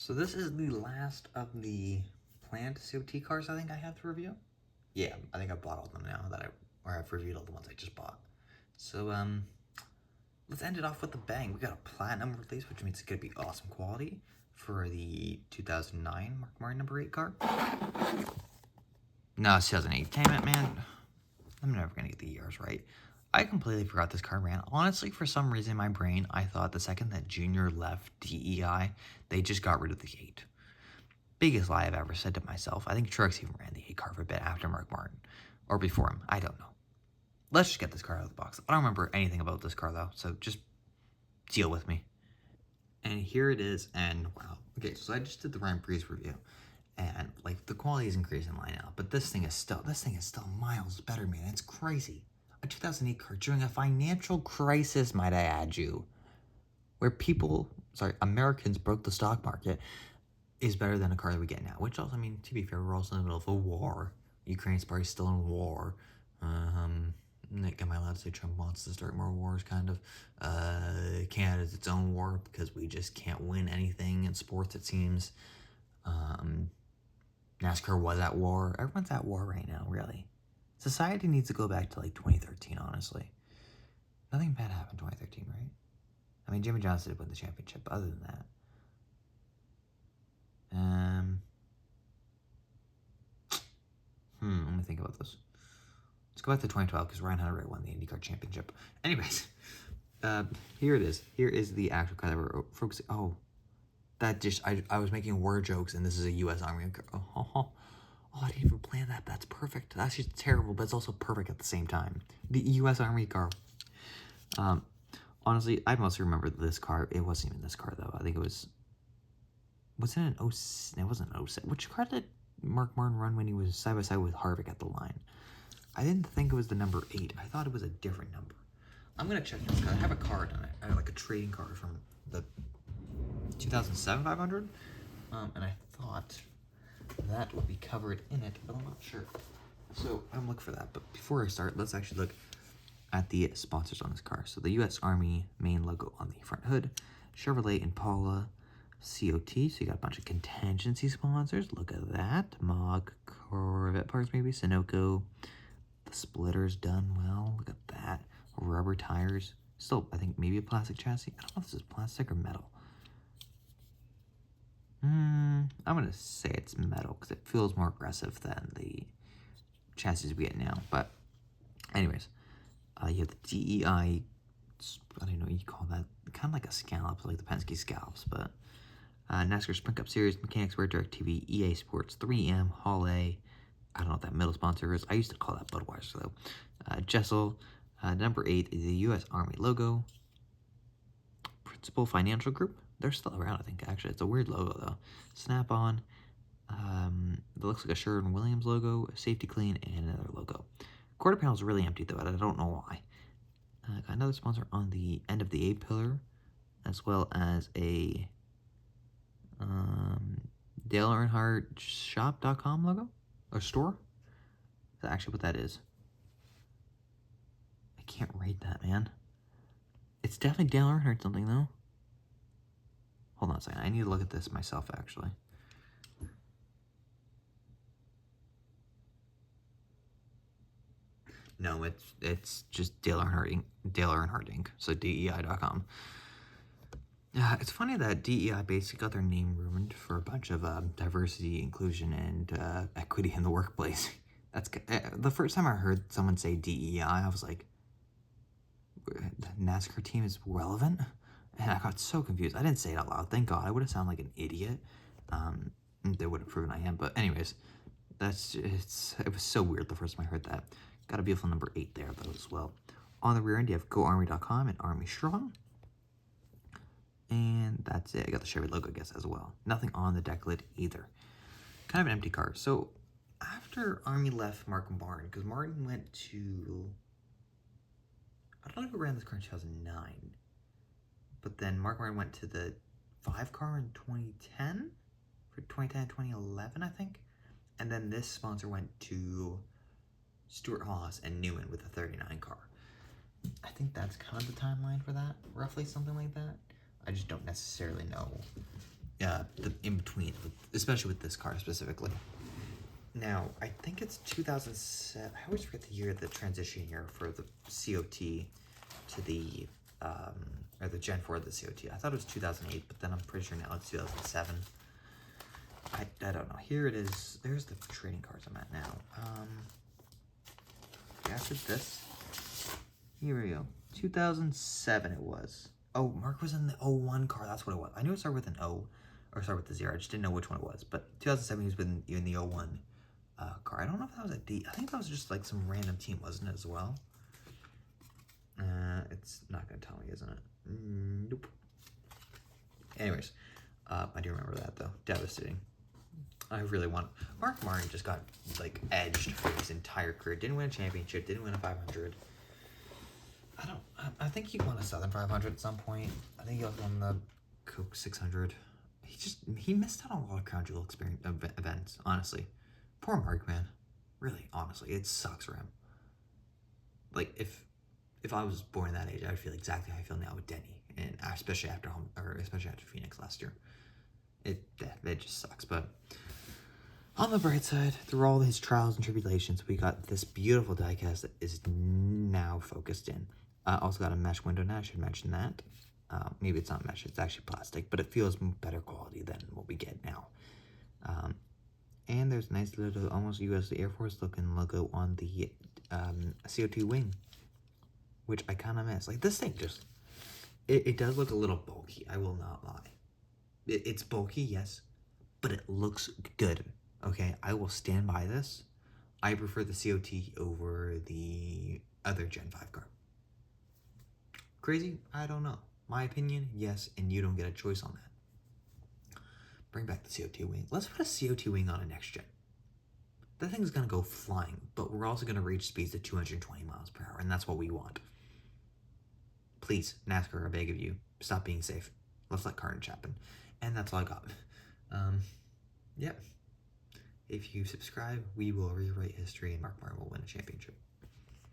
So this is the last of the planned COT cars I think I have to review. Yeah, I think I bought all of them now I've reviewed all the ones I just bought. So let's end it off with a bang. We got a platinum release, which means it's gonna be awesome quality for the 2009 Mark Martin number 8 car. No, it's 2008. Damn it, man. I'm never gonna get the years right. I completely forgot this car ran. Honestly, for some reason in my brain, I thought the second that Junior left DEI, they just got rid of the 8. Biggest lie I've ever said to myself. I think Truex even ran the 8 car for a bit after Mark Martin. Or before him. I don't know. Let's just get this car out of the box. I don't remember anything about this car, though, so just deal with me. And here it is, and wow. Okay, so I just did the Grand Prix review. And, like, the quality is increasing line out, but this thing is still miles better, man. It's crazy. A 2008 car during a financial crisis, might I add you, where Americans broke the stock market, is better than a car that we get now. Which also, I mean, to be fair, we're also in the middle of a war. Ukraine's probably still in war. Nick, am I allowed to say Trump wants to start more wars, kind of? Canada's its own war because we just can't win anything in sports, it seems. NASCAR was at war. Everyone's at war right now, really. Society needs to go back to, like, 2013, honestly. Nothing bad happened in 2013, right? I mean, Jimmy Johnson did win the championship, but other than that. Let me think about this. Let's go back to 2012, because Ryan Hunter won the IndyCar championship. Anyways, here it is. Here is the actual car that we're focusing. Oh, that just, I was making word jokes, and this is a U.S. Army car. Oh, I didn't even plan that. That's perfect. That's just terrible, but it's also perfect at the same time. The U.S. Army car. Honestly, I mostly remember this car. It wasn't even this car, though. I think it was... Was it an 06? It wasn't an 06. Which car did Mark Martin run when he was side-by-side with Harvick at the line? I didn't think it was the number 8. I thought it was a different number. I'm going to check this car. I have a card on it. I have, like, a trading card from the 2007 500. And I thought that would be covered in it, but I'm not sure. So I'm looking for that. But before I start, let's actually look at the sponsors on this car. So the U.S. Army main logo on the front hood, Chevrolet Impala, COT. So you got a bunch of contingency sponsors. Look at that. MOG, Corvette parts maybe, Sunoco. The splitter's done well. Look at that. Rubber tires. Still, I think maybe a plastic chassis. I don't know if this is plastic or metal. I'm going to say it's metal because it feels more aggressive than the chassis we get now. But anyways, you have the DEI, I don't know what you call that. Kind of like a scallop, like the Penske scallops. But NASCAR Sprint Cup Series, Mechanics Wear, DirecTV, EA Sports, 3M, Hall A. I don't know what that middle sponsor is. I used to call that Budweiser, though. Jessel. Number 8 is the U.S. Army logo. Principal Financial Group. They're still around, I think, actually. It's a weird logo, though. Snap-on. It looks like a Sherwin-Williams logo, Safety Clean, and another logo. Quarter panel is really empty, though, and I don't know why. Got another sponsor on the end of the A-pillar, as well as a Dale Earnhardt Shop.com logo? Or store? Is that actually what that is? I can't read that, man. It's definitely Dale Earnhardt something, though. Hold on a second. I need to look at this myself, actually. No, it's just Dale Earnhardt Inc. So DEI.com. It's funny that DEI basically got their name ruined for a bunch of diversity, inclusion, and equity in the workplace. That's the first time I heard someone say DEI, I was like, the NASCAR team is relevant? And I got so confused. I didn't say it out loud. Thank God. I would have sounded like an idiot. They would have proven I am. But anyways, it was so weird the first time I heard that. Got a beautiful number 8 there, though, as well. On the rear end, you have GoArmy.com and Army Strong. And that's it. I got the Chevy logo, I guess, as well. Nothing on the deck lid either. Kind of an empty car. So after Army left Mark Martin, because Martin went to... I don't know who ran this car in 2009. But then Mark Martin went to the 5 car in 2010? For 2010, 2011, I think. And then this sponsor went to Stuart Haas and Newman with the 39 car. I think that's kind of the timeline for that. Roughly something like that. I just don't necessarily know the in between, especially with this car specifically. Now, I think it's 2007. I always forget the year, the transition year for the COT to the, or the Gen 4 of the COT. I thought it was 2008, but then I'm pretty sure now it's 2007. I don't know. Here it is. There's the trading cards I'm at now. Guess it's this. Here we go. 2007 it was. Oh, Mark was in the 01 car. That's what it was. I knew it started with an O, or started with the 0. I just didn't know which one it was. But 2007 he was in the 01 car. I don't know if that was a D. I think that was just like some random team, wasn't it, as well? It's not going to tell me, isn't it? Nope. Anyways, I do remember that, though. Devastating. I really want... Mark Martin just got, like, edged for his entire career. Didn't win a championship. Didn't win a 500. I think he won a Southern 500 at some point. I think he also won the Coke 600. He missed out on a lot of Crown Jewel events, honestly. Poor Mark, man. Really, honestly, it sucks for him. Like, if I was born in that age, I would feel exactly how I feel now with Denny, and especially after Phoenix last year. It just sucks. But on the bright side, through all his trials and tribulations, we got this beautiful diecast that is now focused in. Also got a mesh window now. I should mention that. Maybe it's not mesh; it's actually plastic, but it feels better quality than what we get now. And there's a nice little, almost US Air Force looking logo on the CO2 wing, which I kind of miss. Like, this thing just, it does look a little bulky, I will not lie. It's bulky, yes, but it looks good, okay? I will stand by this. I prefer the COT over the other Gen 5 car. Crazy? I don't know. My opinion, yes, and you don't get a choice on that. Bring back the COT wing. Let's put a COT wing on a next gen. That thing's gonna go flying, but we're also gonna reach speeds of 220 miles per hour, and that's what we want. Please, NASCAR, I beg of you, stop being safe. Let's let carnage happen. And that's all I got. Yep. If you subscribe, we will rewrite history and Mark Martin will win a championship.